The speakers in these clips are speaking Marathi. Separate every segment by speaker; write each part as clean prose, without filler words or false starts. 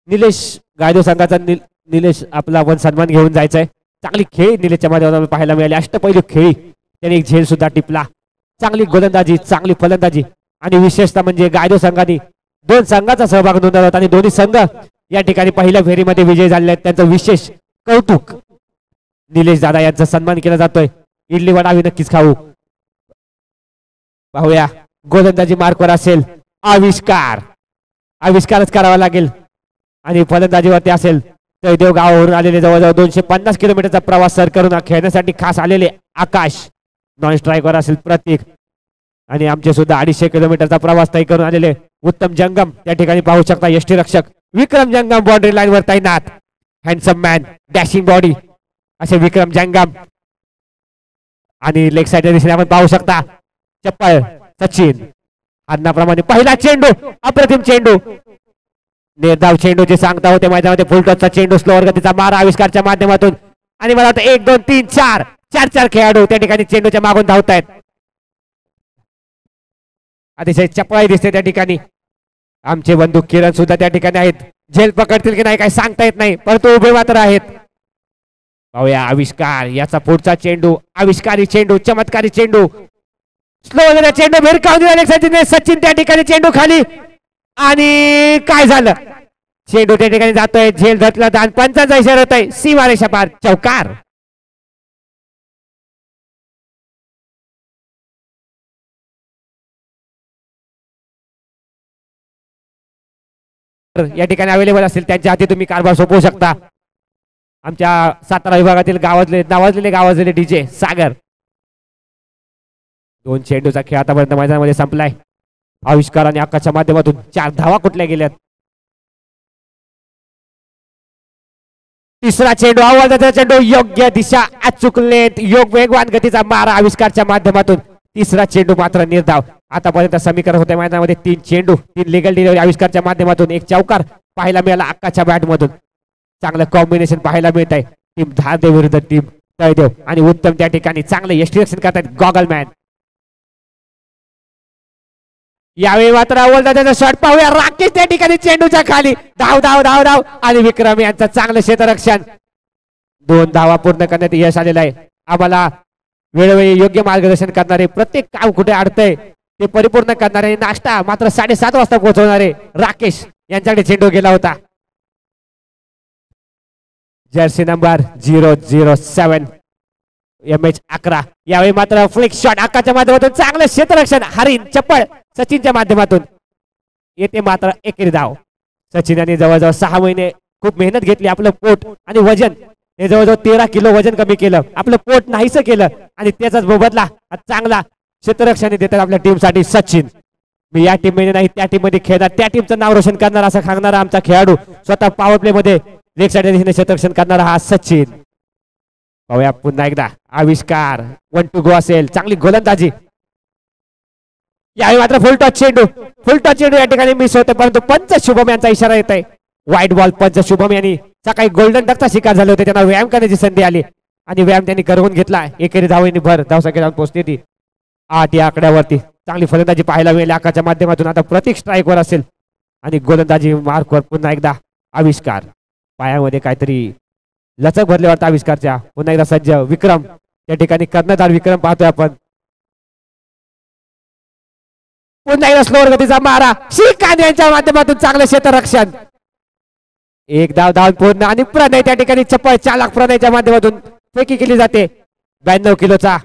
Speaker 1: निलेश गायदो संघाचा निलेश आपला पण सन्मान घेऊन जायचा आहे. चांगली खेळी निलेशच्या माध्यमातून पाहायला मिळाली. अष्टपैलू खेळी, त्याने एक झेल सुद्धा टिपला. चांगली गोलंदाजी, चांगली फलंदाजी आणि विशेषतः म्हणजे गायदो संघाने 2 संघाचा सहभाग नोंदवला होता आणि दोन्ही संघ या ठिकाणी पहिल्या फेरीमध्ये विजयी झाले आहेत. त्यांचं विशेष कौतुक. निलेश दादा यांचा सन्मान केला जातोय. इडली वडा आम्ही नक्कीच खाऊ. पाहूया गोलंदाजी मार्कवर असेल आविष्कारच करावा लागेल आणि फलंदाजीवरती असेल जयदेव गावावरून आलेले जवळजवळ 250 किलोमीटरचा प्रवास सर करून खेळण्यासाठी खास आलेले आकाश. नॉन स्ट्राईकवर असेल प्रतीक आणि आमचे सुद्धा 250 किलोमीटरचा प्रवास तय करून आलेले उत्तम जंगम. त्या ठिकाणी पाहू शकता यष्टी रक्षक विक्रम जंगम बाउंड्री लाईन वर तैनात. हँडसम मॅन, डॅशिंग बॉडी असे विक्रम जंगम. आणि लेग साईडच्या दिशेने आपण पाहू शकता चप्पल सचिन. अन्नाप्रमाणे पहिला चेंडू, अप्रतिम चेंडू, निर्धाव चेंडू जे सांगता होते मैदानामध्ये. फुलटॉसचा चेंडू, स्लोअर गतीचा मारा आविष्कारच्या माध्यमातून. आणि मला वाटतं 1 2 3 4 खेळाडू त्या ठिकाणी चेंडूच्या मागून धावतायत. अतिशय चपळाई दिसते त्या ठिकाणी. आमचे बंधू किरण सुद्धा त्या ठिकाणी आहेत. झेल पकडतील की नाही काही सांगता येत नाही, परंतु उभे मात्र आहेत. पाहूया आविष्कार याचा पुढचा चेंडू. आविष्कारी चेंडू, चमत्कारी चेंडू, स्लो चेंडू भिरकावून दिला सचिन. त्या ठिकाणी चेंडू खाली आणि काय झालं, चेंडू त्या ठिकाणी जातोय. झेल धरला आणि पंचांचा इशारा होतोय. सीमारेषा पार, चौकार. या ठिकाणी अवेलेबल असतील त्यांच्या हाती तुम्ही कारभार सोपवू शकता. आमच्या सातारा विभागातील नावाजलेले गावाजलेले डीजे सागर. 2 चेंडूचा खेळ आतापर्यंत मैदानामध्ये संपलाय. आविष्कार आणि आकाशच्या माध्यमातून 4 धावा कुठल्या गेल्यात. तिसरा चेंडू, आवडता चेंडू, योग्य दिशा, अचूक लेंथ, वेगवान गतीचा मारा आविष्कारच्या माध्यमातून. तिसरा चेंडू मात्र निर्धाव. आतापर्यंत समीकरण होते मैदानामध्ये 3 चेंडू, 3 लिगल डिलिव्हरी आविष्कारच्या माध्यमातून, 1 चौकार पाहायला मिळाला आकाशच्या बॅट मधून. चांगलं कॉम्बिनेशन पाहायला मिळत आहे. टीम धारदेव विरुद्ध टीम तळदेव आणि उत्तम त्या ठिकाणी चांगलं यष्टीरक्षण करतात गॉगल मॅन. यावेळी मात्र त्याचा शॉट पाहूया. राकेश त्या ठिकाणी चेंडूच्या खाली, धाव धाव धाव धाव आणि विक्रम यांचं चांगलं क्षेत्ररक्षण. 2 धावा पूर्ण करण्यात यश आलेलं आहे. आम्हाला वेळोवेळी योग्य मार्गदर्शन करणारे, प्रत्येक काम कुठे अडतंय ते परिपूर्ण करणारे, नाश्ता मात्र 7:30 वाजता पोहोचवणारे राकेश यांच्याकडे चेंडू गेला होता. Jersey number 007 MH11. यावेळी मात्र फ्लिक शॉट आकाशच्या माध्यमातून चांगलं क्षेत्ररक्षण. हरिण चप्पळ सचिनच्या माध्यमातून येते मात्र एकेरी धाव. सचिन यांनी जवळजवळ 6 महिने खूप मेहनत घेतली. आपलं पोट आणि वजन हे जवळजवळ 13 किलो वजन कमी केलं. आपलं पोट नाहीसं केलं आणि त्याचाच मोबदला चांगला क्षेत्ररक्षण देतात आपल्या टीमसाठी सचिन. मी या टीम मध्ये नाही त्या टीम मध्ये खेळणार, त्या टीमचं नाव रोशन करणार असं सांगणारा आमचा खेळाडू, स्वतः पॉवर प्ले मध्ये लेग साईडच्या दिशेने क्षेत्ररक्षण करणारा हा सचिन. पाहूया पुन्हा एकदा आविष्कार 1 to go असेल. चांगली गोलंदाजी. यावेळी मात्र फुल टॉस चेंडू या ठिकाणी मिस होते, परंतु पंच शुभम यांचा इशारा येत आहे. White ball. पंच शुभम यांनी सकाळी गोल्डन डकचा शिकार झाले होते, त्यांना व्यायाम करण्याची संधी आली आणि व्यायाम त्यांनी करवून घेतला. एकेरी धावेने भर धावसंख्या जाऊन पोहोचली ती 8 या आकड्यावरती. चांगली फलंदाजी पाहायला मिळेल आकाशच्या माध्यमातून. आता प्रतीक स्ट्राईकवर असेल आणि गोलंदाजी मार्कवर पुन्हा एकदा आविष्कार. पायामध्ये काहीतरी लचक भरले वाटतं आविष्कारच्या. पुन्हा एकदा सज्ज विक्रम त्या ठिकाणी कर्णधार विक्रम पाहतोय आपण. पुन्हा एकदा स्लोअर गतीचा मारा श्रीकांत यांच्या माध्यमातून चांगलं क्षेत्ररक्षण. 1 धाव पूर्ण आणि प्रणय त्या ठिकाणी चप्पल चालक प्रणयच्या माध्यमातून फेकी केली जाते. 92 किलोचा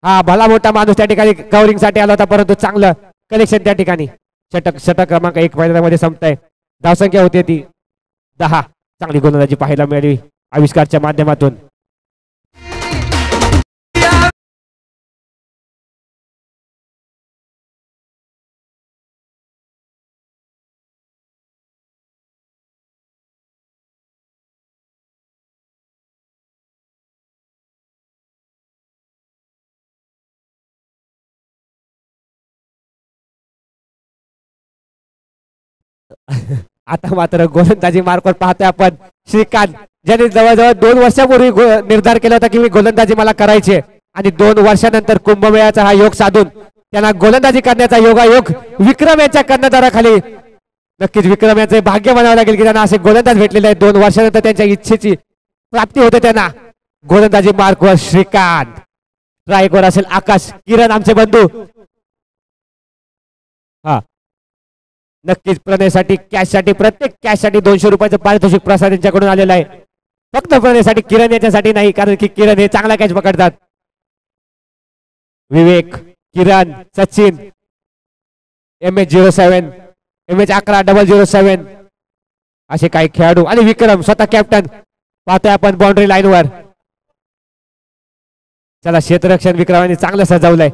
Speaker 1: हा भला मोठा माणूस त्या ठिकाणी कव्हरिंग साठी आला होता, परंतु चांगलं कलेक्शन त्या ठिकाणी. षटक क्रमांक 1 मैदानामध्ये संपताय. धावसंख्या होती ती 10. चांगली गोलंदाजी पाहायला मिळाली आविष्कारच्या माध्यमातून. आता मात्र गोलंदाजी मार्कवर पाहतोय आपण श्रीकांत, ज्यांनी जवळजवळ 2 वर्षापूर्वी निर्धार केला होता की मी गोलंदाजी मला करायची आणि 2 वर्षानंतर कुंभमेळ्याचा हा योग साधून त्यांना गोलंदाजी करण्याचा योगायोग विक्रम यांच्या कर्णधाराखाली नक्कीच विक्रम यांचे भाग्य म्हणावं लागेल की त्यांना असे गोलंदाज भेटलेले आहेत 2 वर्षानंतर त्यांच्या इच्छेची प्राप्ती होते त्यांना. गोलंदाजी मार्कवर श्रीकांत, स्ट्राईकवर असेल आकाश. किरण आमचे बंधू. हा नक्कीच प्रणयसाठी कॅशसाठी प्रत्येक कॅशसाठी 200 रुपयाचं पारितोषिक प्रसाद यांच्याकडून आलेलं आहे. फक्त प्रणयसाठी, किरण याच्यासाठी नाही, कारण की किरण हे चांगला कॅच पकडतात. विवेक, किरण, सचिन, MH07, MH11-007 असे काही खेळाडू आणि विक्रम स्वतः कॅप्टन. पाहतोय आपण बाउंड्री लाईनवर. चला क्षेत्ररक्षण विक्रमाने चांगलं सजवलंय.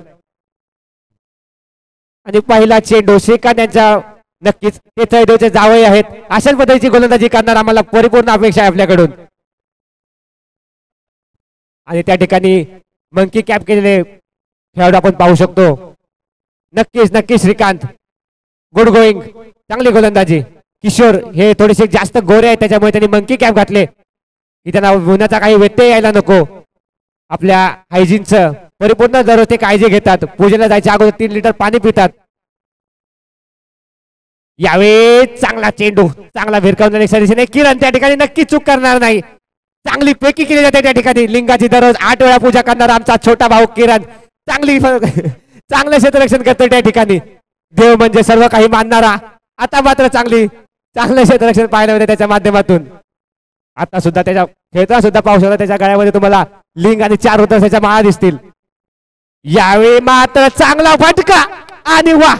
Speaker 1: आणि पहिला चेंडू श्रीकांत यांच्या नक्कीच ते चैदेवचे जावई आहेत. अशाच पद्धतीची गोलंदाजी करणार आम्हाला परिपूर्ण अपेक्षा आहे आपल्याकडून. आणि त्या ठिकाणी मंकी कॅप केलेले खेळाडू आपण पाहू शकतो. नक्कीच नक्कीच श्रीकांत गुड गोईंग, चांगली गोलंदाजी. किशोर हे थोडेसे जास्त गोरे आहेत त्याच्यामुळे त्यांनी मंकी कॅप घातले की त्यांना उन्हाचा काही व्यत्यय यायला नको. आपल्या हायजीनचं परिपूर्ण दररोज ते काळजी घेतात. पूजेला जायच्या अगोदर 3 लिटर पाणी पितात. यावेळी चांगला चेंडू, चांगला भिरकावून दिशेने किरण त्या ठिकाणी नक्की चूक करणार नाही. चांगली पेकी केली जाते त्या ठिकाणी. लिंगाची दररोज 8 वेळा पूजा करणार आमचा छोटा भाऊ किरण चांगलं क्षेत्ररक्षण करतोय त्या ठिकाणी. देव म्हणजे सर्व काही मानणारा. आता मात्र चांगलं क्षेत्ररक्षण पाहायला मिळते त्याच्या माध्यमातून. आता सुद्धा त्याच्या खेळता सुद्धा पाहू शकता त्याच्या गळ्यामध्ये तुम्हाला लिंग आणि 4 रुद्राच्या माळा दिसतील. यावेळी मात्र चांगला फटका आणि वा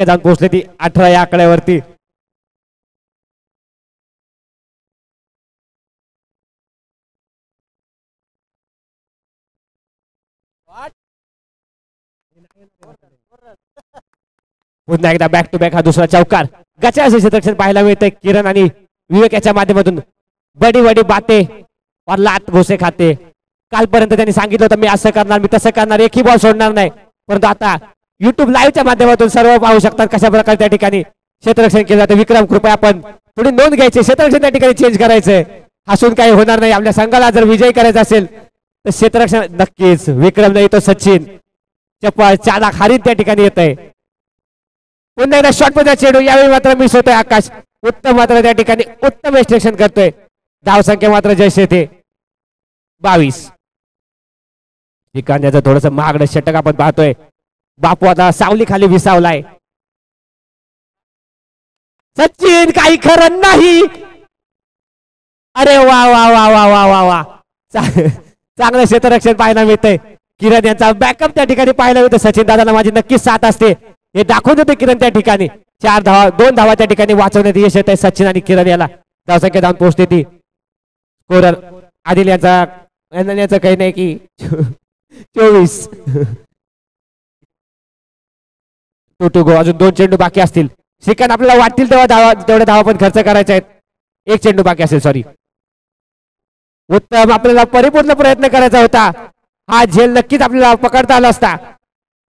Speaker 1: जाऊन पोहोचले ती 18 या आकड्यावरती. पुन्हा एकदा बॅक टू बॅक हा दुसरा चौकार. गचा क्षेत्ररक्षण पाहायला मिळतंय किरण आणि विवेक याच्या माध्यमातून. बडी बडी बाते और लात घोसे खाते. कालपर्यंत त्यांनी सांगितलं होतं मी असं करणार, मी तसं करणार, एकही बॉल सोडणार नाही. परंतु आता युट्यूब लाईव्हच्या माध्यमातून सर्व पाहू शकतात कशा प्रकारे त्या ठिकाणी क्षेत्ररक्षण केलं जातं. विक्रम कृपया आपण थोडी नोंद घ्यायची. क्षेत्ररक्षण त्या ठिकाणी चेंज करायचंय. हसून काही होणार नाही. आपल्या संघाला जर विजय करायचा असेल तर क्षेत्ररक्षण नक्कीच. विक्रम नाही तो सचिन चप्पल चाला खारीद त्या ठिकाणी येत आहे. पुन्हा एकदा शॉर्ट मध्ये चेंडू. यावेळी मात्र मिस होतोय आकाश. उत्तम मात्र त्या ठिकाणी उत्तम एक्सट्रॅक्शन करतोय. धाव संख्या मात्र जैसे येते 22. ठिकाण्याचं थोडस महागडं षटक आपण पाहतोय. बापू आता सावली खाली विसावलाय. सचिन काही खरं नाही. अरे वा वा वा वा वा वा वा चांगलं क्षेत्ररक्षण पाहायला मिळतंय. किरण यांचा बॅकअप त्या ठिकाणी पाहायला मिळतं. सचिन दादाला माझी नक्कीच साथ असते हे दाखवून देते किरण त्या ठिकाणी. 2 धावा त्या ठिकाणी वाचवण्यात यश येत आहे सचिन आणि किरण याला. धावसंख्या जाऊन पोहोचते ती. स्कोरर आदिल यांचा काही नाही की 24. 2 गो. अजून 2 चेंडू बाकी असतील. श्रीकांत आपल्याला वाटतील तेवढ्या धावा पण खर्च करायचे आहेत. 1 चेंडू बाकी असेल. सॉरी. उत्तम. आपल्याला परिपूर्ण प्रयत्न करायचा होता. हा झेल नक्कीच आपल्याला पकडता आला असता.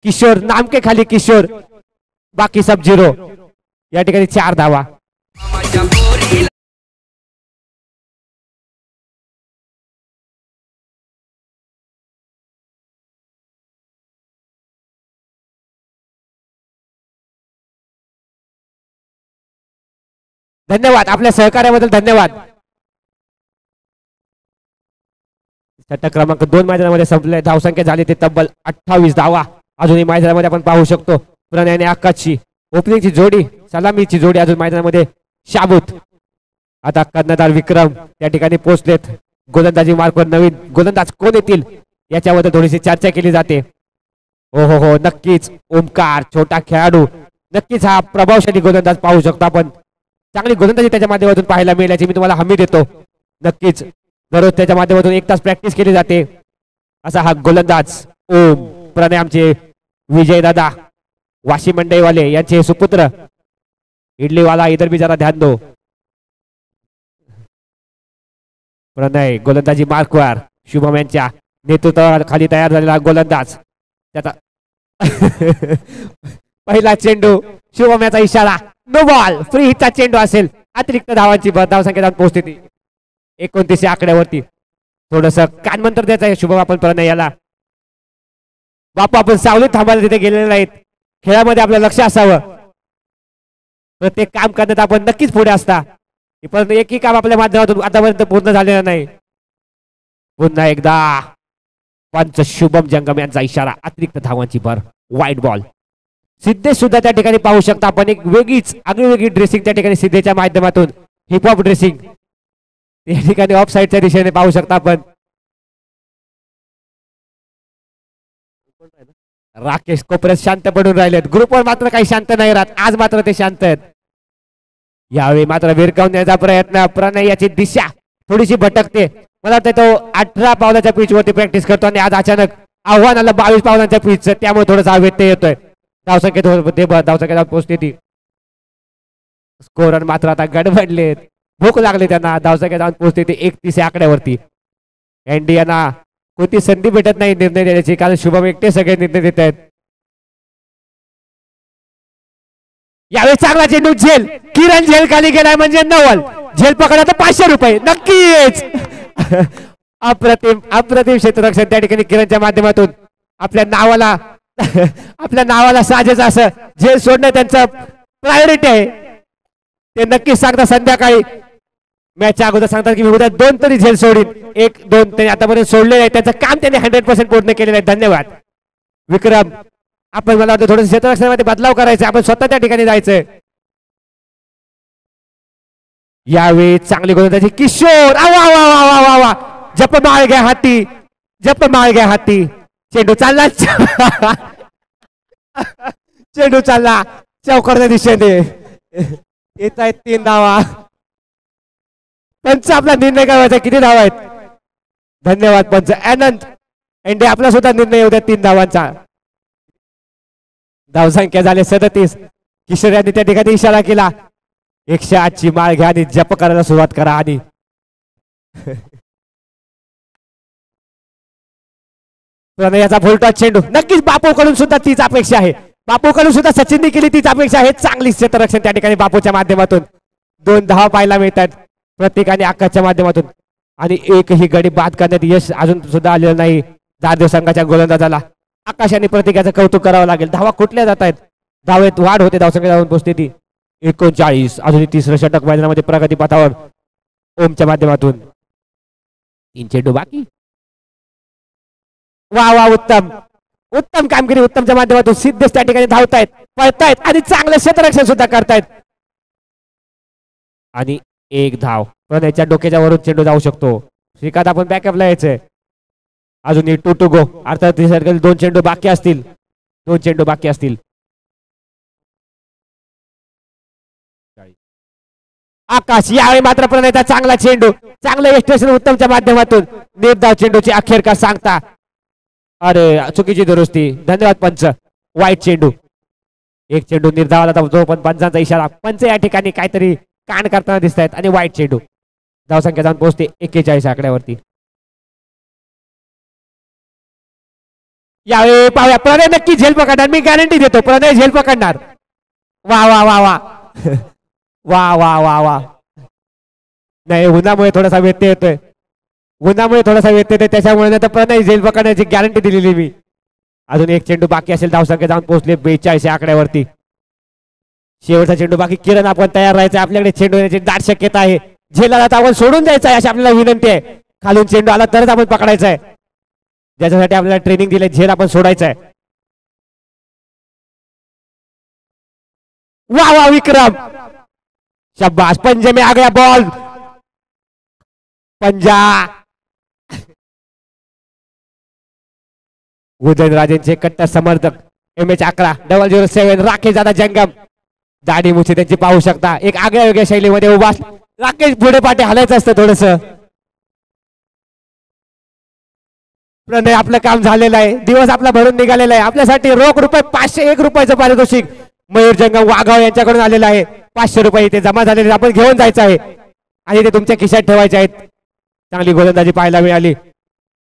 Speaker 1: किशोर नामके खाली किशोर, बाकी सब 0. या ठिकाणी 4 धावा. धन्यवाद आपल्या सहकार्याबद्दल धन्यवाद. षटक क्रमांक 2 मैदानामध्ये संपले. धावसंख्या झाली ते तब्बल 28 धावा. अजूनही मैदानामध्ये आपण पाहू शकतो प्रणय आणि आकाशची ओपनिंगची जोडी, सलामीची जोडी अजून मैदानामध्ये शाबूत. आता कर्णधार विक्रम त्या ठिकाणी पोहोचलेत. गोलंदाजी मार्कवर नवीन गोलंदाज कोण येतील याच्याबद्दल थोडीशी चर्चा केली जाते. हो नक्कीच ओमकार छोटा खेळाडू. नक्कीच हा प्रभावशाली गोलंदाज पाहू शकतो आपण. चांगली गोलंदाजी त्याच्या माध्यमातून पाहायला मिळेल याची मी तुम्हाला हमी देतो. नक्कीच दररोज त्याच्या माध्यमातून 1 तास प्रॅक्टिस केली जाते असा हा गोलंदाज ओम. प्रणय आमचे विजय दादा वाशी मंडईवाले यांचे सुपुत्र. इडलीवाला इधर भी जरा ध्यान दो. प्रणय गोलंदाजी मार्कवर. शुभम यांच्या नेतृत्वाखाली तयार झालेला गोलंदाज. त्याचा पहिला चेंडू शुभम इशारा नो बॉल फ्री हिटचा चेंडू असेल अतिरिक्त धावांची धावसंख्या जाऊन पोहोचते ती 29 आकड्यावरती थोडस कानमंत्र द्यायचं आहे शुभम आपण प्रणय याला बापू आपण सावलीत थांबायला तिथे गेलेले नाहीत खेळामध्ये आपलं लक्ष असावं प्रत्येक काम करण्यात आपण नक्कीच पुढे असता पण एकही काम आपल्या माध्यमातून आतापर्यंत पूर्ण झालेलं नाही पुन्हा एकदा पंच शुभम जंगम यांचा इशारा अतिरिक्त धावांची भर वाईट बॉल सिद्धेश सुद्धा त्या ठिकाणी पाहू शकता आपण एक वेगळीच आगळीवेगळी ड्रेसिंग त्या ठिकाणी सिद्धेच्या माध्यमातून हिपहॉप ड्रेसिंग त्या ठिकाणी ऑफ साईडच्या दिशेने पाहू शकता आपण राकेश कोपऱ्यात शांत पडून राहिलेत ग्रुपवर मात्र काही शांत नाही राहत आज मात्र ते शांत आहेत यावेळी मात्र विरकावण्याचा प्रयत्न प्रणय याची दिशा थोडीशी भटकते मला वाटतं तो 18 पावलाच्या पिच वरती प्रॅक्टिस करतो आणि आज अचानक आव्हान आलं 22 पावलांच्या पिच त्यामुळे थोडासा व्यत्यय येतोय धावसंख्येत पोहोचते ती स्कोरर मात्र आता गडबडलेत भूक लागली त्यांना धावसंख्या जाऊन पोहोचते ती 31 आकड्यावरती इंडियाना कोणती संधी भेटत नाही निर्णय देण्याची कारण शुभम एकटे सगळे निर्णय देत आहेत यावेळी चांगला चेंडू झेल किरण झेल खाली गेलाय म्हणजे नवल झेल पकडा तर 500 रुपये नक्कीच अप्रतिम अप्रतिम क्षेत्ररक्षण त्या ठिकाणी किरणच्या माध्यमातून आपल्या नावाला साजेच असं झेल सोडणं त्यांचं प्रायोरिटी आहे ते नक्कीच सांगता संध्याकाळी मॅचच्या अगोदर सांगतात की मी उद्या 2 तरी झेल सोडीन 1-2 त्यांनी आतापर्यंत सोडलेले आहे त्याचं काम त्यांनी 100% पूर्ण केलेलं आहे धन्यवाद विक्रम आपण मला वाटतं थोडं क्षेत्ररक्षणामध्ये बदलाव करायचा आपण स्वतः त्या ठिकाणी जायचंय यावेळी चांगली गोलंदाजी किशोर वा जप माळ घ्या हाती चेंडू चालला चेंडू चालला चौकारच्या दिशेने येत आहेत 3 धावा पंच आपला निर्णय करायचा किती धावा आहेत धन्यवाद पंच आनंद एंडे आपला सुद्धा निर्णय उद्या 3 धावांचा धावसंख्या झाले 37 किशोर यांनी त्या ठिकाणी इशारा केला 108 ची माळ घ्या आणि जप करायला सुरुवात करा आणि प्रणयाचा फुलटॉस चेंडू नक्कीच बापूकडून सुद्धा तीच अपेक्षा आहे बापूकडून सुद्धा सचिनने केली तीच अपेक्षा आहे चांगली क्षेत्ररक्षण त्या ठिकाणी बापूच्या माध्यमातून 2 धावा पाहायला मिळतात प्रत्येकाने आकाशच्या माध्यमातून आणि एकही गडी बाद करण्यात यश अजून सुद्धा आलेलं नाही जाधव संघाच्या गोलंदाजाला आकाश आणि प्रत्येकाचं कौतुक करावं लागेल धावा कुठल्या जात आहेत धावेत वाढ होते धावसंख्या जाऊन पोहोचते ती 39 अजून 3रं षटक मैदानामध्ये प्रगती पथावर ओमच्या माध्यमातून 3 चेंडू बाकी वा उत्तम उत्तम कामगिरी उत्तमच्या माध्यमातून सिद्धेश त्या ठिकाणी धावतायत पळतायत आणि चांगलं क्षेत्ररक्षण सुद्धा करतायत आणि 1 धाव प्रणयच्या डोक्याच्या वरून चेंडू जाऊ शकतो श्रीकांत आपण बॅकअपला यायचंय अजून 2 टू गो अर्थात 2 चेंडू बाकी असतील आकाश यावेळी मात्र प्रणयचा चांगला चेंडू चांगलं एक्सप्रेशन उत्तमच्या माध्यमातून निर्धाव चेंडूची अखेर का सांगता अरे चुकीची दुरुस्ती धन्यवाद पंच वाईट चेंडू 1 चेंडू निर्धावाला जो पण पंचांचा इशारा पंच या ठिकाणी काहीतरी कान करताना दिसत आहेत आणि वाईट चेंडू धावसंख्या जाऊन पोहोचते 41 आकड्यावरती यावेळी पाहूया प्रणय नक्की झेल पकडणार मी गॅरंटी देतो प्रणय झेल पकडणार वा वा वा वा वा वा वा वा नाही उन्हामुळे थोडासा व्यत्यय येतोय त्याच्यामुळे नाही तर प्रणय झेल पकडण्याची गॅरंटी दिलेली मी अजून 1 चेंडू बाकी असेल धावसंख्या जाऊन पोहोचले 42 आकड्यावरती शेवटचा चेंडू बाकी किरण आपण तयार राहायचं आपल्याकडे चेंडू येण्याची दाट शक्यता आहे झेलाला तर आपण सोडून द्यायचं आहे अशी आपल्याला विनंती आहे खालून चेंडू आला तरच आपण पकडायचा आहे ज्याच्यासाठी आपल्याला ट्रेनिंग दिले झेल आपण सोडायचं आहे वा वा विक्रम शाबाश पंजे में आ गया बॉल पंजा उदयनराजेंचे कट्टर समर्थक MH11 007 राकेश दादा जंगम दाढी मुछी त्यांची पाहू शकता एक आगळ्या वेगळ्या शैलीमध्ये उभा राकेश पुढे पाठी हलायचं असतं थोडस प्रणय आपलं काम झालेलं आहे दिवस आपला भरून निघालेला आहे आपल्यासाठी रोख रुपये 501 रुपयाचं पारितोषिक मयूर जंगम वाघाव यांच्याकडून आलेलं आहे 500 रुपये इथे जमा झालेले आपण घेऊन जायचं आहे आणि ते तुमच्या खिशात ठेवायचे आहेत चांगली गोलंदाजी पाहायला मिळाली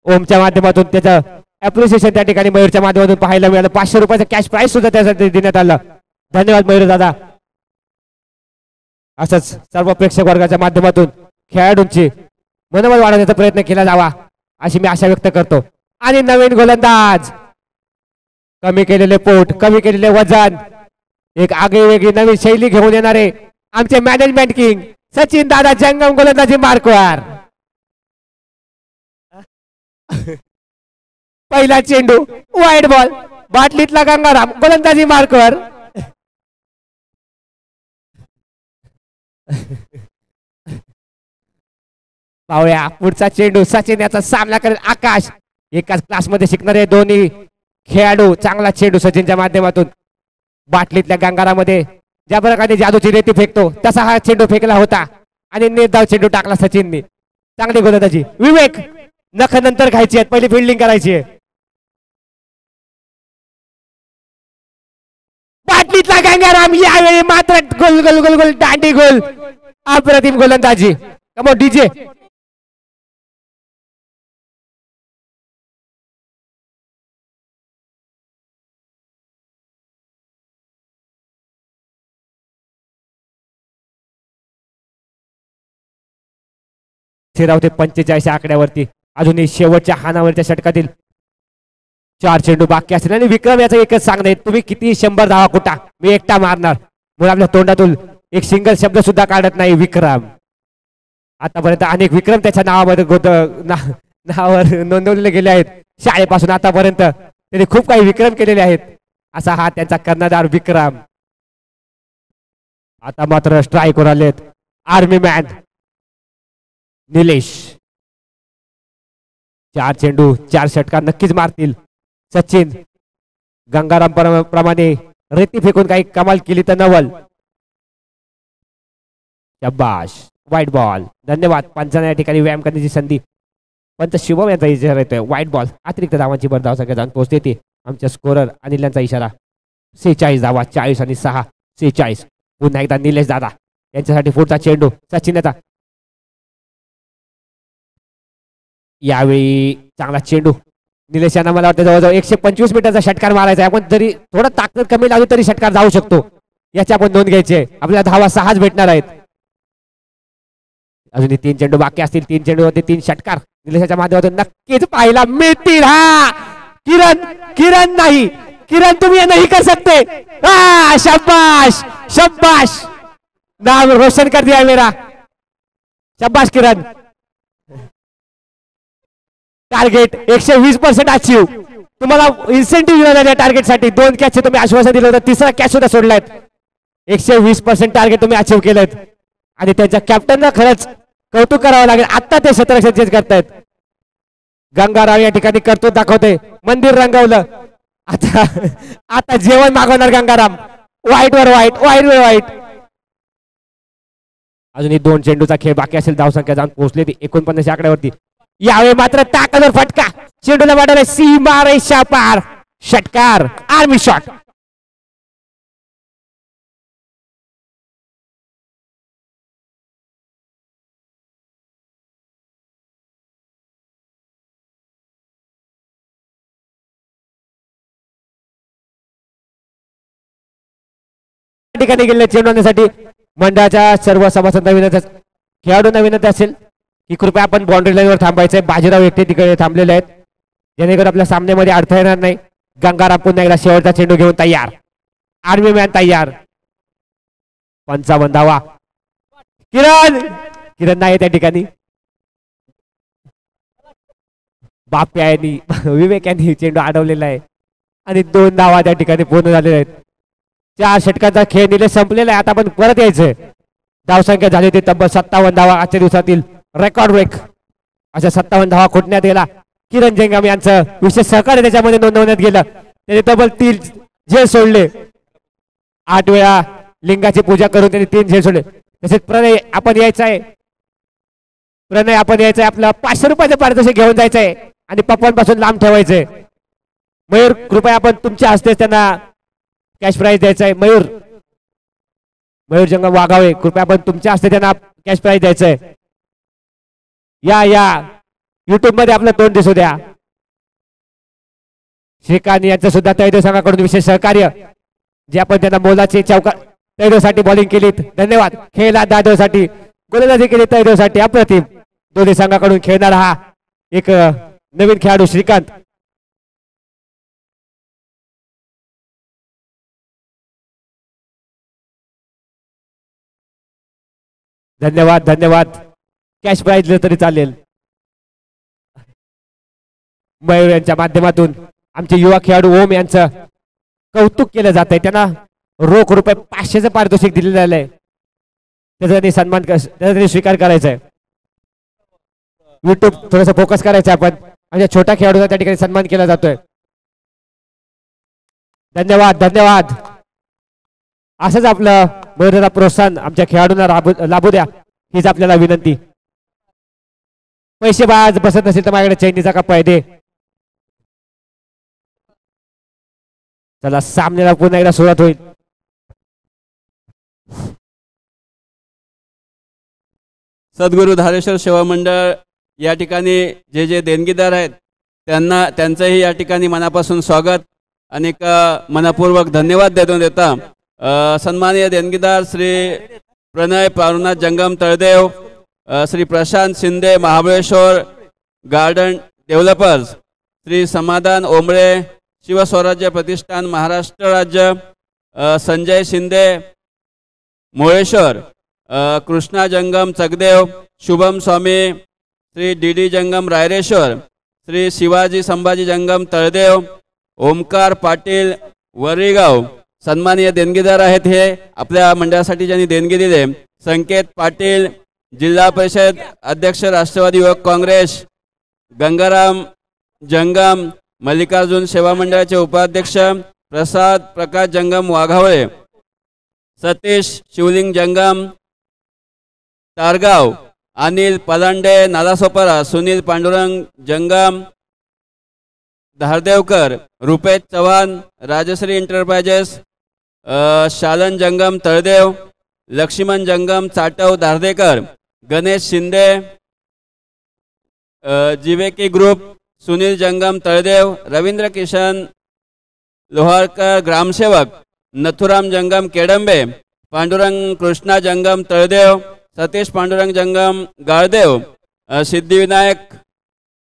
Speaker 1: ओमच्या माध्यमातून त्याचं अप्रिसिएशन त्या ठिकाणी मयूरच्या माध्यमातून पाहायला मिळालं. 500 रुपयाचं कॅश प्राइस सुद्धा त्यासाठी देण्यात आलं. धन्यवाद मयूर दादा. असंच सर्व प्रेक्षक वर्गाच्या माध्यमातून खेळाडूंची मनोबल वाढवण्याचा प्रयत्न केला जावा अशी मी आशा व्यक्त करतो. आणि नवीन गोलंदाज, कमी केलेले पोट, कमी केलेले वजन, एक आगळीवेगळी नवीन शैली घेऊन येणारे आमचे मॅनेजमेंट किंग सचिन दादा जंगम गोलंदाजी मार्कवर. पहिला चेंडू वाईड बॉल, बाटलीतला गंगाराम गोलंदाजी मार्कवर. पाहूया पुढचा चेंडू. सचिन याचा सामना करेल आकाश. एकाच क्लासमध्ये शिकणारे दोन्ही खेळाडू. चांगला चेंडू सचिनच्या माध्यमातून. बाटलीतल्या गंगारामध्ये ज्या प्रकारे जादूची रेती फेकतो तसा हा चेंडू फेकला होता आणि निर्धाव चेंडू टाकला सचिनने. चांगली गोलंदाजी. विवेक, नख नंतर खायची आहेत, पहिली फिल्डिंग करायची आहे. बाटलीतला गंगाराम यावेळी मात्र गोल गोल गोल गोल दांडी गोल. अप्रतिम गोलंदाजी. कमो डीजे. रावते 45 आकड्यावरती. अजूनही शेवटच्या हानावरच्या षटकातील 4 चेंडू बाकी असतील आणि विक्रम याचा एकच सांगणे, तुम्ही किती 100 धावा कुठा, मी एकटा मारणार. म्हणून आपल्या तोंडातून एक सिंगल शब्द सुद्धा काढत नाही विक्रम. आतापर्यंत अनेक विक्रम त्याच्या नावामध्ये नावावर नोंदवलेले गेले आहेत. शाळेपासून आतापर्यंत त्यांनी खूप काही विक्रम केलेले आहेत. असा हा त्यांचा कर्णधार विक्रम. आता मात्र स्ट्राईक वर आलेत आर्मी मॅन निलेश. 4 चेंडू 4 षटकार नक्कीच मारतील. सचिन गंगाराम प्रमाणे रेती फेकून काही कमाल केली तर नवल. शाबाश. वाईट बॉल. धन्यवाद. पंचांना या ठिकाणी व्यायाम करण्याची संधी. पंच शुभम यांचा इशारा येतोय. वाईट बॉल. अतिरिक्त धावांची भर धावसंख्या जाऊन पोहोचते ती. आमच्या स्कोरर अनिल यांचा इशारा. 46 धावा. 40 आणि 6 46. पुन्हा एकदा निलेश दादा यांच्यासाठी पुढचा चेंडू सचिन याचा. यावेळी चांगला चेंडू. निलेश यांना मला वाटतं जवळजवळ 125 मीटरचा षटकार मारायचा आहे. आपण जरी थोडं ताकद कमी लावली तरी षटकार जाऊ शकतो. याची आपण नोंद घ्यायची आहे. आपल्याला धावा 6च भेटणार आहेत. अजून 3 चेंडू बाकी असतील. 3 चेंडू होते 3 षटकार निलेशाच्या माध्यमातून नक्कीच पाहायला मिळतील. हा किरण नाही. किरण तुम्ही नहीं कर सकते. शाबाश शाबाश. नाम रोशन कर दिया मेरा. शाबाश किरण. Target 120% achieve. तुम्हाला इन्सेंटिव्ह दिला त्या टार्गेटसाठी. 2 कॅच तुम्ही आश्वासन दिलं होतं. 3रा कॅच सुद्धा सोडलायत. 120% टार्गेट तुम्ही अचीव केलेत आणि त्यांच्या कॅप्टनला खरंच कौतुक करावं लागेल. आता ते क्षेत्ररक्षण चेंज करतायत. गंगाराम या ठिकाणी कर्तृत्व दाखवते. मंदिर रंगवलं. आता जेवण मागवणार गंगाराम. वाईट वर वाईट, वाईट वर वाईट. अजूनही 2 चेंडूचा खेळ बाकी असेल. धावसंख्या जाऊन पोहोचली ती 49 आकड्यावरती. यावेळी मात्र ताकदवर फटका. चेंडूला वाढवलाय सीमा रेषा पार. षटकार. Army shot. ठिकाणी गेले चेंडू आणण्यासाठी मंडळाच्या सर्व सभासदांना विनंती, खेळाडूंना विनंती असेल की कृपया आपण बाउंड्री लाईनवर थांबायचंय. बाजीराव एकटे तिकडे थांबलेले आहेत जेणेकरून आपल्या सामन्यामध्ये अडथळा येणार नाही. गंगाराम पुन्हा एकदा शेवटचा चेंडू घेऊन तयार. आर्मी मॅन तयार. 55 धावा. किरण नाही त्या ठिकाणी. बाप्या यांनी विवेक यांनी चेंडू अडवलेला आहे आणि 2 धावा त्या ठिकाणी पूर्ण झालेल्या आहेत. 4 षटकांचा खेळ निलेश संपलेला आहे. आता आपण परत यायचंय. धावसंख्या झाली होती तब्बल 57 धावा. आजच्या दिवसातील रेकॉर्ड ब्रेक अशा 57 धावा खोटण्यात गेला. किरण जंगम यांचं विशेष सहकार्य त्याच्यामध्ये नोंदवण्यात गेलं. त्याने तब्बल 3 झेल सोडले. 8 वेळा लिंगाची पूजा करून त्यांनी 3 झेल सोडले. तसेच प्रणय आपण यायचंय. आपलं 500 रुपयाचं पारितोषिक घेऊन जायचंय आणि पप्पांपासून लांब ठेवायचंय. मयूर कृपया आपण तुमच्या हस्ते त्यांना कॅश प्राइज द्यायचंय. मयूर जंगम वाघावे कृपया आपण तुमच्या हस्ते त्यांना कॅश प्राइज द्यायचंय. या युट्यूब मध्ये आपलं तोंड दिसू द्या. श्रीकांत यांचं सुद्धा तैदेव संघाकडून विशेष सहकार्य, जे आपण त्यांना मोलाची चौका तैदेवसाठी बॉलिंग केली, धन्यवाद. खेळला दादेवसाठी, गोलंदाजी केली तैदेवसाठी, अप्रतिम. दोन्ही संघाकडून खेळणारा हा एक नवीन खेळाडू श्रीकांत. धन्यवाद धन्यवाद. कॅश प्राइज तरी चालेल. मयूर यांच्या माध्यमातून आमचे युवा खेळाडू ओम यांचं कौतुक केलं जात आहे. त्यांना रोख रुपये 500चं पारितोषिक दिलेलं आहे. त्याचा सन्मान त्याचा स्वीकार करायचा आहे. युट्यूब थोडस फोकस करायचं आपण. म्हणजे छोट्या खेळाडूंचा त्या ठिकाणी सन्मान केला जातोय. धन्यवाद धन्यवाद. असंच आपलं मर्यादा प्रोत्साहन आमच्या खेळाडूंना लाभू द्या, हीच आपल्याला विनंती. पैसे बाज बसत नसेल तर माझ्याकडे चैनीचा कप्पा आहे दे. चला सामन्याला पुन्हा एकदा सुरुवात होईल.
Speaker 2: सद्गुरू धारेश्वर सेवा मंडळ या ठिकाणी जे देणगीदार आहेत त्यांचंही या ठिकाणी मनापासून स्वागत आणि मनपूर्वक धन्यवाद देता सन्माननीय देणगीदार श्री प्रणय पारुनाथ जंगम तळदेव, श्री प्रशांत शिंदे महाबळेश्वर गार्डन डेव्हलपर्स, श्री समाधान ओंबळे शिवस्वराज्य प्रतिष्ठान महाराष्ट्र राज्य, संजय शिंदे मोळेश्वर, कृष्णा जंगम चगदेव, शुभम स्वामी, श्री डी जंगम रायरेश्वर, श्री शिवाजी संभाजी जंगम तळदेव, ओमकार पाटील वरीगाव सन्माननीय देणगीदार आहेत. हे आपल्या मंडळासाठी ज्यांनी देणगी दिले, संकेत पाटील जिल्हा परिषद अध्यक्ष राष्ट्रवादी युवक काँग्रेस, गंगाराम जंगम मल्लिकार्जुन सेवा मंडळाचे उपाध्यक्ष, प्रसाद प्रकाश जंगम वाघावळे, सतीश शिवलिंग जंगम तारगाव, अनिल पलांडे नालासोपारा, सुनील पांडुरंग जंगम धारदेवकर, रुपेश चव्हाण राजश्री एंटरप्राइजेस, शालन जंगम तळदेव, लक्ष्मण जंगम चाटव धारदेकर, गणेश शिंदे जीवेकी ग्रुप, सुनील जंगम तळदेव, रवींद्र किशन लोहारकर ग्रामसेवक, नथुराम जंगम केडंबे, पांडुरंग कृष्णा जंगम तळदेव, सतीश पांडुरंग जंगम गाळदेव, सिद्धिविनायक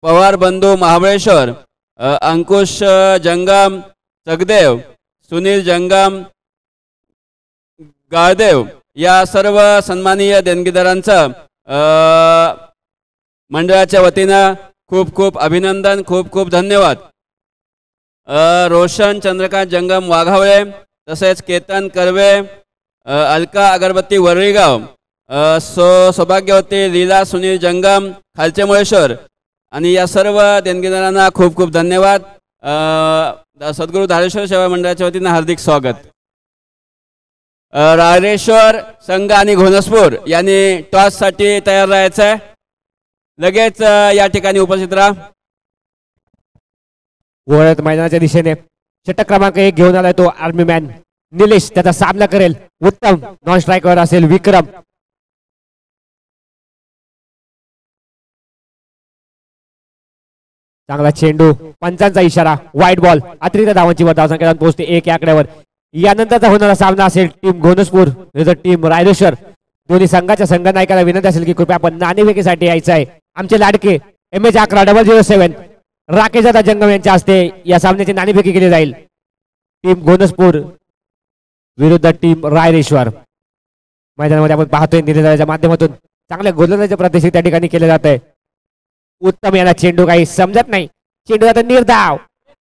Speaker 2: पवार बंधू महाबळेश्वर, अंकुश जंगम चगदेव, सुनील जंगम गाळदेव या सर्व सन्माननीय देणगीदारांचं मंडळाच्या वतीनं खूप खूप अभिनंदन, खूप खूप धन्यवाद. रोशन चंद्रकांत जंगम वाघावळे, तसेच केतन कर्वे, अलका अगरबत्ती वरळीगाव, सौभाग्यवती लीला सुनील जंगम खालचे मुळेश्वर आणि या सर्व देणगीदारांना खूप खूप धन्यवाद. सद्गुरू धारेश्वर सेवा मंडळाच्या वतीनं हार्दिक स्वागत. रायरेश्वर संघ आणि घोणसपूर यांनी टॉससाठी तयार राहायचं आहे. लगेच या ठिकाणी उपस्थित राहा.
Speaker 1: वळत मैदानाच्या दिशेने षटक क्रमांक 1 घेऊन आलाय तो आर्मी मॅन निलेश, त्याचा सामना करेल. उत्तम नॉन स्ट्रायकर असेल विक्रम. चांगला चेंडू, पंचांचा इशारा, वाईट बॉल, अतिरिक्त धावांची वर धावसंख्या पोहोचते 1 या आकड्यावर. यानंतरचा होणारा सामना असेल टीम घोणसपूर विरुद्ध टीम रायरेश्वर. दोन्ही संघाच्या संघ नायकाला विनंती असेल की कृपया आपण नाणेफेकीसाठी यायचं आहे. आमचे लाडके MH 11-007 राकेश दादा जंगम यांच्या हस्ते या सामन्याची नाणेफेकी केली जाईल. टीम घोणसपूर विरुद्ध टीम रायरेश्वर. मैदानामध्ये आपण पाहतोय निलेदाच्या माध्यमातून चांगल्या गोलंदाजीचे प्रात्यक्षिक त्या ठिकाणी केले जात आहे. उत्तम याला चेंडू काही समजत नाही, चेंडू आता निर्धाव.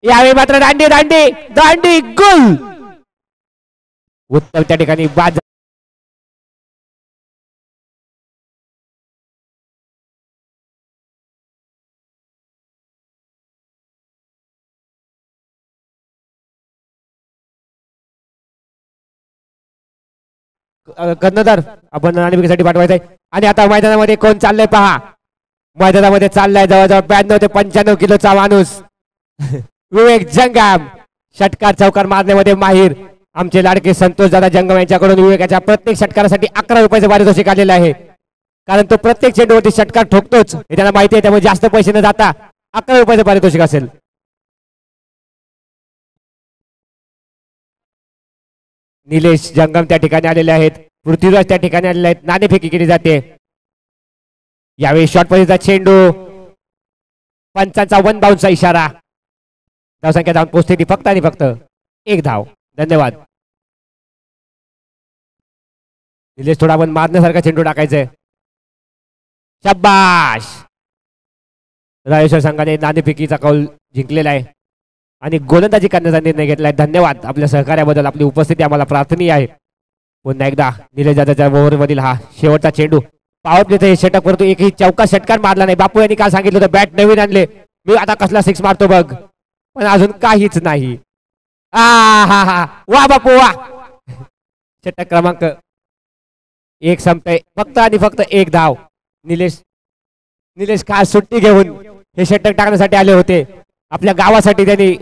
Speaker 1: यावेळी मात्र दांडी दांडी दांडी गोल. उत्तम त्या ठिकाणी बाद. कर्णधार आपण नाणेफेकीसाठी पाठवायचं आहे. आणि आता मैदानामध्ये कोण चाललंय पहा. मैदानामध्ये चाललाय जवळजवळ 92 ते 95 किलोचा माणूस विवेक जंगम. षटकार चौकार मारण्यामध्ये माहीर आमचे लाडके संतोष दादा जंगम यांच्याकडून विवेकाच्या प्रत्येक षटकारासाठी 11 रुपयाचं पारितोषिक आलेलं आहे. कारण तो प्रत्येक चेंडूवरती षटकार ठोकतोच हे त्याला माहिती आहे, त्यामुळे जास्त पैसे न जाता 11 रुपयाचं पारितोषिक असेल. निलेश जंगम त्या ठिकाणी आलेले आहेत, पृथ्वीराज त्या ठिकाणी आलेले आहेत. नाणेफेकी केली जाते. यावेळी शॉर्ट पद्धतीचा चेंडू, पंचांचा वन बाउन्सचा इशारा. धावसंख्या जाऊन पोहोचते ती फक्त आणि फक्त एक धाव. धन्यवाद. निलेश थोडा पण मारण्यासारखा चेंडू टाकायचंय. शाबाश. राजेश्वर संघाने नाणेफेकीचा कौल जिंकलेला आहे आणि गोलंदाजी करण्याचा निर्णय घेतलाय. धन्यवाद आपल्या सहकार्याबद्दल. आपली उपस्थिती आम्हाला प्रार्थनीय आहे. पुन्हा एकदा निलेश दादाच्या ओव्हरमधील हा शेवटचा चेंडू. पॉवर प्लेचं हे षटक, परंतु एकही चौका षटकार मारला नाही. बापू यांनी काय सांगितलं होतं, बॅट नवीन आणले, मी आता कसला सिक्स मारतो बघ, पण अजून काहीच नाही. हा हा वा बापू वा. षटक क्रमांक एक संपतंय. फक्त आणि फक्त एक धाव. निलेश खास सुट्टी घेऊन हे षटक टाकण्यासाठी आले होते. आपल्या गावासाठी त्यांनी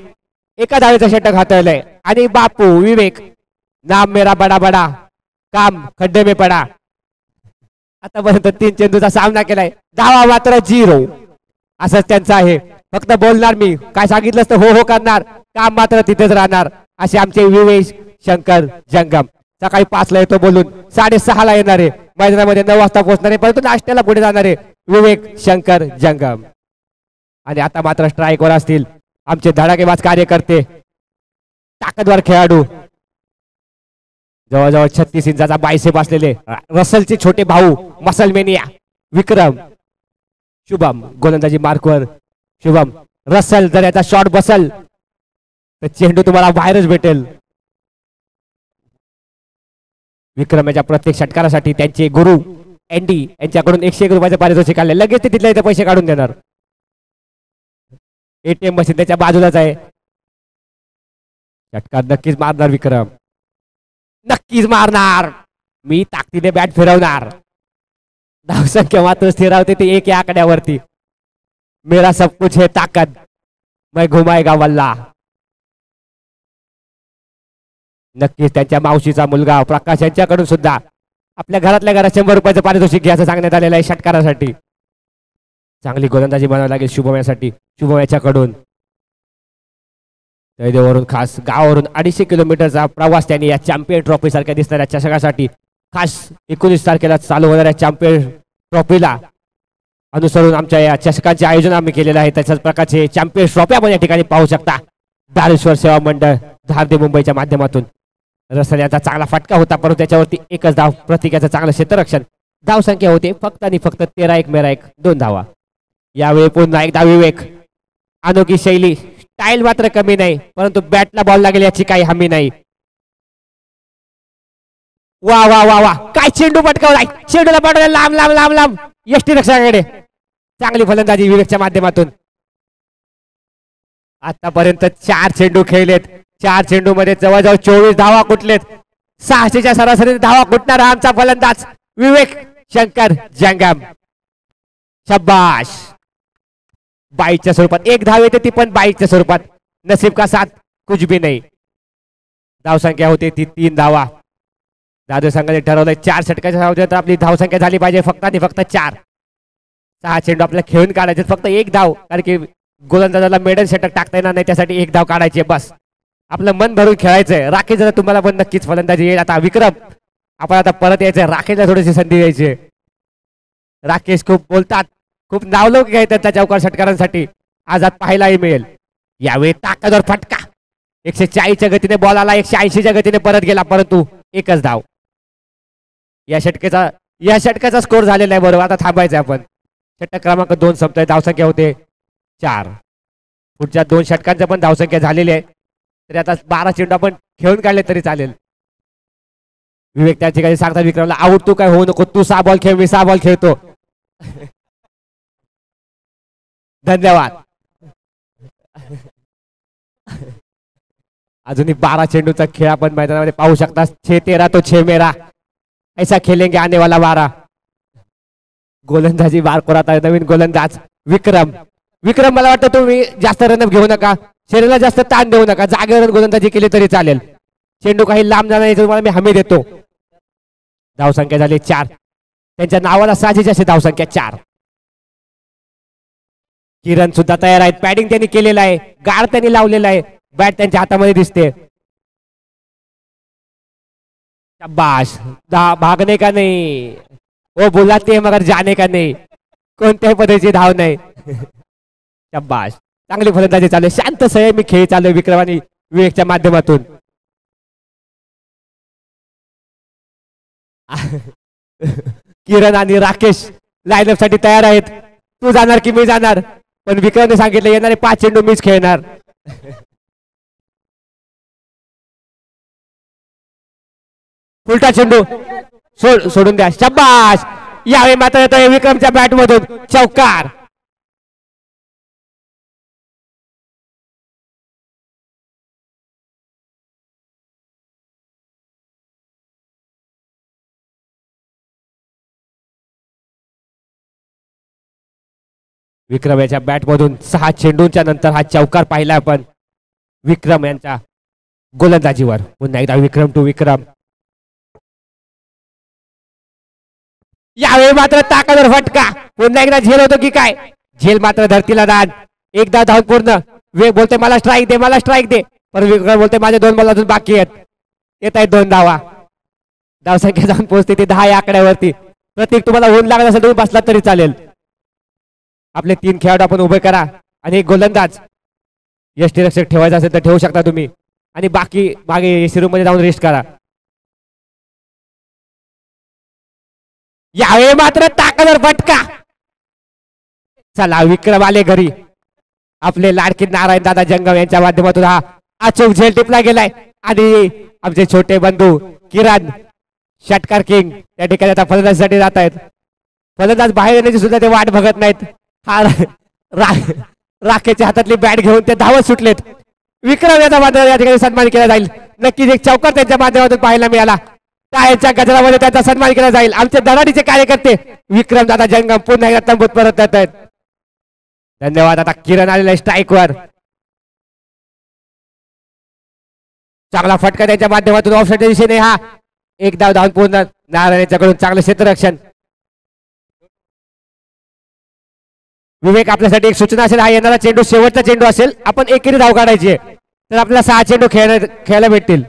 Speaker 1: एका धावेचं षटक हाताळलंय. आणि बापू विवेक, नाम मेरा बडा बडा, काम खड्डे में पडा. आतापर्यंत 3 चेंडूचा सामना केलाय. धावा मात्र 0. असंच त्यांचं आहे. फक्त बोलणार मी, काय सांगितलं तर हो हो करणार, काम मात्र तिथेच राहणार. असे आमचे विवेक शंकर जंगम. सकाळी 5 ला येतो बोलून 6:30 ला येणार आहे. मैदानामध्ये 9 वाजता पोहोचणार आहे, परंतु नाश्त्याला पुढे जाणार आहे विवेक शंकर जंगम. आणि आता मात्र स्ट्राईकवर असतील आमचे धडाकेबाज कार्यकर्ते, ताकदवार खेळाडू, जवळजवळ 36 इंचाचा बायसेप असलेले रसलचे छोटे भाऊ मसलमेनिया विक्रम. शुभम गोलंदाजी मार्कवर. शुभम, रसल जर याचा शॉट बसल तर चेंडू तुम्हाला बाहेरच भेटेल. विक्रम याच्या प्रत्येक षटकारासाठी त्यांचे गुरु एनडी यांच्याकडून 101 रुपयाचे पारितोषिक आले. लगेच ते तिथल्या इथे पैसे काढून देणार. एटीएम मशीन त्याच्या बाजूलाच आहे. षटकार नक्कीच मारणार विक्रम, नक्कीच मारणार. मी ताकदीने बॅट फिरवणार. धावसंख्या मात्र स्थिरावते ती 1 या आकड्यावरती. मेरा सब कुछ है ताकद, मैं घुमाएगा वल्ला. नक्कीच त्यांच्या मावशीचा मुलगा प्रकाश यांच्याकडून सुद्धा आपल्या घरातल्या घरात 100 रुपयाचं पारितोषिक घ्यायचं सांगण्यात आलेलं आहे षटकारासाठी. चांगली गोलंदाजी बनावी लागेल शुभम यासाठी. शुभम याच्याकडून जयदेववरून खास गावावरून 250 किलोमीटरचा प्रवास त्यांनी या चॅम्पियन ट्रॉफी सारख्या दिसणाऱ्या चषकासाठी, खास 19 तारखेला चालू होणाऱ्या चॅम्पियन ट्रॉफीला अनुसरून आमच्या या चषकाचे आयोजन आम्ही केलेलं आहे. त्याच्याच प्रकारचे चॅम्पियन ट्रॉफी आपण या ठिकाणी पाहू शकता. दारेश्वर सेवा मंडळ धारदे मुंबईच्या माध्यमातून. रसल याचा चांगला फटका होता, परंतु त्याच्यावरती एकच धाव. प्रतिकाचं चांगलं क्षेत्ररक्षण. धाव संख्या होते फक्त आणि फक्त 13-1 मेरा 1 2 धावा. यावेळी पुन्हा एकदा विवेक. अनोखी शैली, स्टाईल मात्र कमी नाही, परंतु बॅटला बॉल लागेल याची काही हमी नाही. वा वा वा वा, काय चेंडू पटकावलाय. चेंडूला पाठवला लांब लांब लांब लांब यष्टी रक्षकाकडे. चांगली फलंदाजी विवेकच्या माध्यमातून. आतापर्यंत 4 चेंडू खेळलेत. 4 चेंडू मध्ये जवळजवळ 24 धावा कुठलेत. 600च्या सरासरी धावा कुठणारा आमचा फलंदाज विवेक शंकर जंगम. शाबाश. 22च्या स्वरूपात 1 धाव येते, ती पण 22च्या स्वरूपात. नसीब का साथ कुछ भी नाही. धावसंख्या होते ती 3 धावा. दादू संघाने ठरवलंय 4 षटकाच्या धावत आपली धावसंख्या झाली पाहिजे फक्त आणि फक्त 4. 6 चेंडू आपल्याला खेळून काढायचे, फक्त 1 धाव, कारण की गोलंदाजाला मेडल षटक टाकता येणार नाही, त्यासाठी 1 धाव काढायची बस. आपलं मन भरून खेळायचंय. राकेश जरा तुम्हाला पण नक्कीच फलंदाजी येईल. आता विक्रम, आपण आता परत यायचंय. राकेशला थोडीशी संधी द्यायची. राकेश खूप बोलतात, खूप नावलौकिक आहेत त्या चौकार षटकारांसाठी. आज पाहायलाही मिळेल. यावेळी ताकदवर फटका. 140च्या गतीने बॉल आला, 180च्या गतीने परत गेला, परंतु एकच धाव. या षटकाचा स्कोर झालेला आहे. बरोबर, आता थांबायचं आपण. षटक क्रमांक 2 संपतोय. धावसंख्या होते 4. पुढच्या 2 षटकांच्या पण धावसंख्या झालेली आहे. तरी आता 12 चेंडू आपण खेळून काढले तरी चालेल. विवेक त्या ठिकाणी सांगता विक्रमला, आऊट तू काय होऊ नको, तू 6 बॉल खेळ, मी 6 बॉल खेळतो. धन्यवाद. अजूनही 12 चेंडूचा खेळ आपण मैदानामध्ये पाहू शकता. 6-13 तो 6 मेरा, ऐसा खेलेंगे आने वाला 12. गोलंदाजी बार कोरात आहे नवीन गोलंदाज विक्रम. विक्रम, मला वाटतं तुम्ही जास्त रनअप घेऊ नका, शरीराला जास्त ताण देऊ नका, जागेवर गोलंदाजी केली तरी चालेल. चेंडू काही लांब जाणार नाही, तुम्हाला मी हमी देतो. धावसंख्या झाली 4. त्यांच्या नावाला साजेशी अशी धावसंख्या 4. किरण सुद्धा तयार आहेत. पॅडिंग त्यांनी केलेलं आहे, गार्ड त्यांनी लावलेला आहे, बॅट त्यांच्या हातामध्ये दिसते. शाबाश भागणे का नाही वो बुलाते मगर जाने का नाही कोणत्याही पद्धतीची धाव नाही शाबाश चांगली फलंदाजी चालू आहे शांत संयमी खेळ चालू आहे विक्रम आणि विवेकच्या माध्यमातून किरण आणि राकेश लाईनअप साठी तयार आहेत तू जाणार की मी जाणार पण विक्रमने सांगितलं येणारे 5 चेंडू मीच खेळणार उलटा चेंडू सोडून द्या शाबाश यावेळी मात्र येतोय विक्रमच्या बॅट मधून चौकार विक्रम याच्या बॅट मधून 6 चेंडूंच्या नंतर हा चौकार पाहिला आपण विक्रम यांच्या गोलंदाजीवर पुन्हा एकदा विक्रम टू विक्रम यावेळी मात्र ताकदवर फटका पुन्हा एकदा झेल होतो की काय झेल मात्र धरतीला दान एकदा धाव पूर्ण वेग बोलते मला स्ट्राईक दे पण विक्रम बोलते माझे 2 बॉल अजून बाकी आहेत येत आहेत 2 धावा धावसंख्या जाऊन पोहोचते ती 10 या आकड्यावरती प्रत्येक तुम्हाला ऊन लागत असेल तुम्ही बसला तरी चालेल आपले 3 खेळाडू आपण उभे करा आणि एक गोलंदाज यष्टीरक्षक ठेवायचा असेल तर ठेवू शकता तुम्ही आणि बाकी मागे एसी रूम मध्ये जाऊन रेस्ट करा यावेळी मात्र ताकदवर फटका चला विक्रम आले घरी आपले लाडके नारायण दादा जंगम यांच्या माध्यमातून हा अचूक झेल टिपला गेलाय आणि आमचे छोटे बंधू किरण षटकार किंग या ठिकाणी आता फलंदाजीसाठी जात आहेत फलंदाज बाहेर येण्याची सुद्धा ते वाट बघत नाहीत हा राखेच्या हातातली बॅट घेऊन ते धावत सुटलेत विक्रम याचा माध्यमातून या ठिकाणी सन्मान केला जाईल नक्कीच एक चौकार त्यांच्या माध्यमातून पाहायला मिळाला टाळ्यांच्या गजरामध्ये त्याचा सन्मान केला जाईल आमचे धडाडीचे कार्यकर्ते विक्रम दादा जंगम पुन्हा एकदा तंबूत परत येत आहेत धन्यवाद आता किरण आलेला स्ट्राईक वर चांगला फटका त्यांच्या माध्यमातून ऑफसाईडच्या दिशेने हा एक धाव धावून पूर्ण नारायणच्याकडून चांगलं क्षेत्ररक्षण विवेक आपल्यासाठी एक सूचना असेल हा येणारा चेंडू शेवटचा चेंडू असेल आपण एकेरी धाव काढायची आहे तर आपल्याला 6 चेंडू खेळायला भेटतील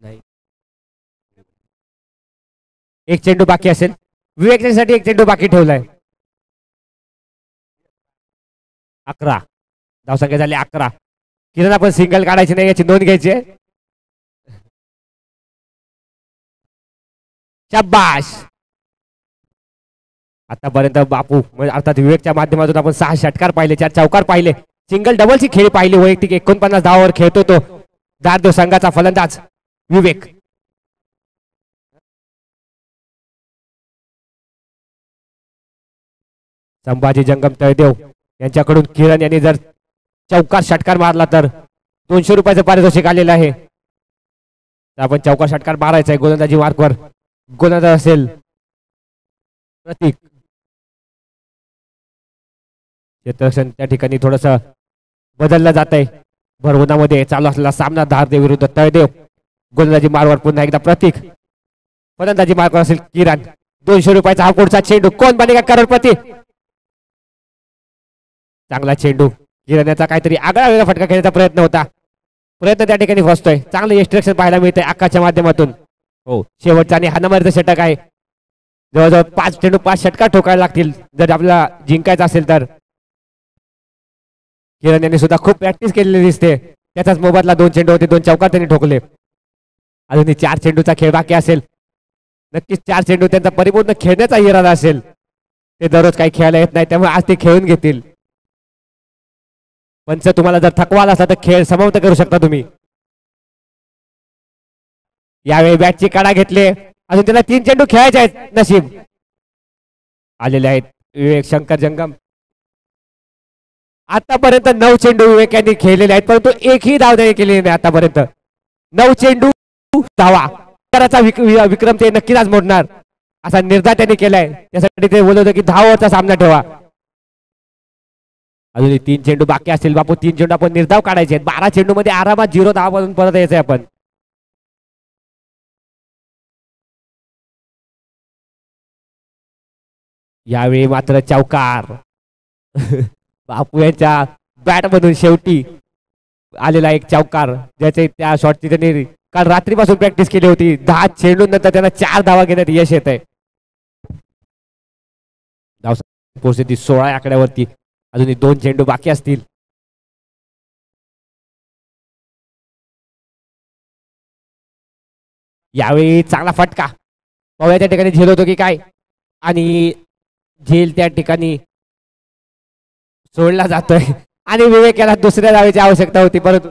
Speaker 1: नाही एक चेंडू बाकी असेल विवेकसाठी एक चेंडू बाकी ठेवलाय 11 धावसंख्या झाली 11 किरण आपण सिंगल काढायची नाही याची नोंद घ्यायची आहे शाबाश आतापर्यंत बापू अर्थात विवेकच्या माध्यमातून आपण 6 षटकार पाहिले 4 चौकार पाहिले सिंगल डबलची खेळी पाहिली वैयक्तिक 49 धावावर खेळतो तो दारदेव संघाचा फलंदाज विवेक संभाजी जंगम तळदेव यांच्याकडून किरण यांनी जर चौकार षटकार मारला तर 200 रुपयाचं पारितोषिक आलेलं आहे तर आपण चौकार षटकार मारायचा आहे गोलंदाजी मार्कवर गोलंदाज असेल प्रतीक क्षेत्ररक्षण त्या ठिकाणी थोडस बदललं जात आहे भरवणामध्ये चालू असलेला सामना धारदेव विरुद्ध तळदेव गोलंदाजी मार्कवर पुन्हा एकदा प्रतीक फलंदाजी मार्कवर असेल किरण 200 रुपयाचा हा पुढचा चेंडू कोण बनेगा करोडपती चांगला चेंडू किरण याचा काहीतरी आगळा वेगळा फटका खेळण्याचा प्रयत्न होता प्रयत्न त्या ठिकाणी फसतोय चांगलं यष्टीरक्षण पाहायला मिळतंय आकाशच्या माध्यमातून हो शेवटचा आणि हा नंबरचा षटक आहे जवळजवळ 5 चेंडू 5 षटकार ठोकायला लागतील जर आपल्याला जिंकायचं असेल तर किरण यांनी सुद्धा खूप प्रॅक्टिस केलेली दिसते त्याचाच मोबदला 2 चेंडू होते 2 चौकार त्यांनी ठोकले अजून 4 चेंडूचा खेळ बाकी असेल नक्कीच 4 चेंडू त्यांचा परिपूर्ण खेळण्याचा इरादा असेल ते दररोज काही खेळायला येत नाही त्यामुळे आज ते खेळून घेतील पंच तुम्हाला जर थकवा आला असला तर खेळ समाप्त करू शकता तुम्ही यावेळी बॅटची काढा घेतले अजून त्याला 3 चेंडू खेळायचे आहेत नशीब आलेले आहेत विवेक शंकर जंगम आतापर्यंत 9 चेंडू विवेक यांनी खेळलेले आहेत परंतु एकही धाव त्यांनी केलेली नाही आतापर्यंत 9 चेंडू धावा कराचा विक्रम ते नक्कीच आज मोडणार असा निर्धार त्यांनी केलाय त्यासाठी ते बोलत होते की धावाचा सामना ठेवा अजून 3 चेंडू बाकी असतील बापू 3 चेंडू आपण निर्धाव काढायचे आहेत 12 चेंडू मध्ये आरामात 0 धावा पासून परत यायचंय आपण यावेळी मात्र चौकार बापू यांच्या बॅट मधून शेवटी आलेला एक चौकार ज्याचे त्या शॉटची त्यांनी काल रात्रीपासून प्रॅक्टिस केली होती. 10 चेंडूनंतर त्यांना 4 धावा घेण्यात यश येत आहे. पोहोचते ती 16 आकड्यावरती. अजूनही 2 चेंडू बाकी असतील. यावेळी चांगला फटका पाहूया त्या ठिकाणी झेल होतो की काय, आणि झेल त्या ठिकाणी सोडला जातोय आणि विवेक याला दुसऱ्या धावेची आवश्यकता होती. परंतु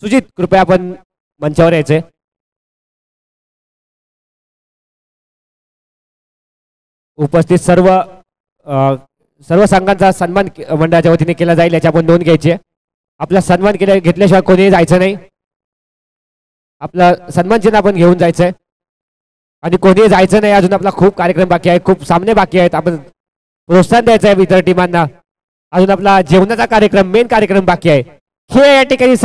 Speaker 1: सुजित कृपया आपण मंचावर यायचंय. उपस्थित सर्व संघांचा सन्मान मंडळाच्या वतीने केला जाईल याची आपण नोंद घ्यायची आहे. आपला सन्मान घेतल्याशिवाय कोणीही जायचं नाही. आपला सन्मान चिन्ह आपण घेऊन जायचंय आणि कोणीही जायचं नाही. अजून आपला खूप कार्यक्रम बाकी आहे, खूप सामने बाकी आहेत. आपण प्रोत्साहन द्यायचं आहे इतर टीमांना. अजून आपला जेवणाचा कार्यक्रम, मेन कार्यक्रम बाकी आहे. खेळ या ठिकाणी